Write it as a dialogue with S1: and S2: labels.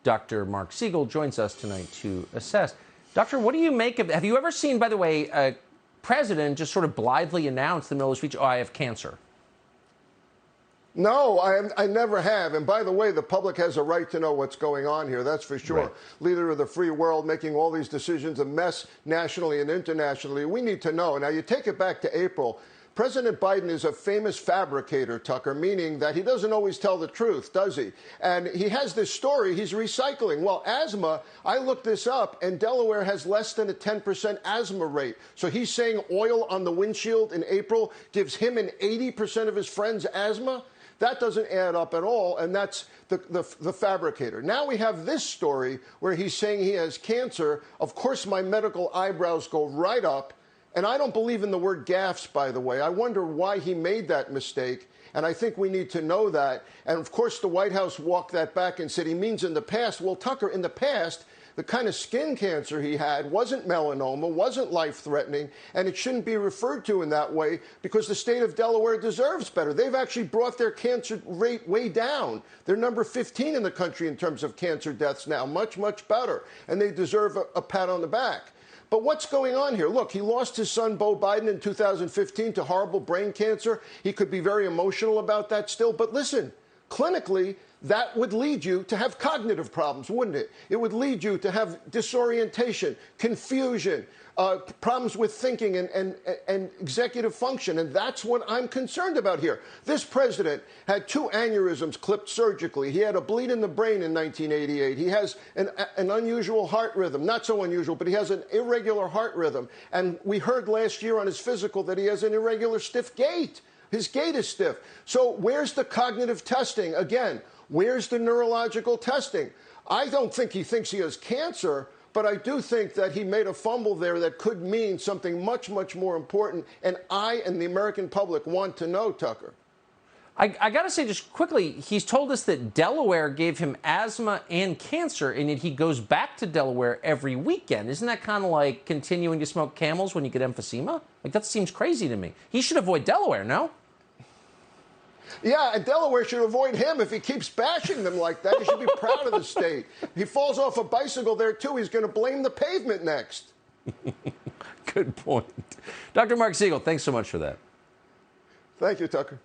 S1: Dr. Marc Siegel joins us tonight to assess. Doctor, what do you make of, have you ever seen, by the way, a president just sort of blithely announce in the middle of a speech, oh, I have cancer?
S2: No, I never have. And by the way, the public has a right to know what's going on here. That's for sure.
S1: Right.
S2: Leader of the free world making all these decisions, a mess nationally and internationally. We need to know. Now, you take it back to April. President Biden is a famous fabricator, Tucker, meaning that he doesn't always tell the truth, does he? And he has this story he's recycling. Well, asthma, I looked this up, and Delaware has less than a 10% asthma rate. So he's saying oil on the windshield in April gives him and 80% of his friends asthma? That doesn't add up at all, and that's the fabricator. Now we have this story where he's saying he has cancer. Of course, my medical eyebrows go right up, and I don't believe in the word gaffes, by the way. I wonder why he made that mistake, and I think we need to know that. And, of course, the White House walked that back and said he means in the past. Well, Tucker, in the past, the kind of skin cancer he had wasn't melanoma, wasn't life-threatening, and it shouldn't be referred to in that way because the state of Delaware deserves better. They've actually brought their cancer rate way down. They're number 15 in the country in terms of cancer deaths now, much, much better, and they deserve a pat on the back. But what's going on here? Look, he lost his son, Beau Biden, in 2015 to horrible brain cancer. He could be very emotional about that still, but listen, clinically, that would lead you to have cognitive problems, wouldn't it? It would lead you to have disorientation, confusion, problems with thinking and executive function. And that's what I'm concerned about here. This president had 2 aneurysms clipped surgically. He had a bleed in the brain in 1988. He has an unusual heart rhythm. Not so unusual, but he has an irregular heart rhythm. And we heard last year on his physical that he has an irregular stiff gait. His gait is stiff. So where's the cognitive testing? Again, where's the neurological testing? I don't think he thinks he has cancer, but I do think that he made a fumble there that could mean something much, much more important. And I and the American public want to know, Tucker.
S1: I got to say just quickly, he's told us that Delaware gave him asthma and cancer, and yet he goes back to Delaware every weekend. Isn't that kind of like continuing to smoke Camels when you get emphysema? Like, that seems crazy to me. He should avoid Delaware, no?
S2: Yeah, and Delaware should avoid him if he keeps bashing them like that. He should be proud of the state. If he falls off a bicycle there, too, he's going to blame the pavement next.
S1: Good point. Dr. Marc Siegel, thanks so much for that.
S2: Thank you, Tucker.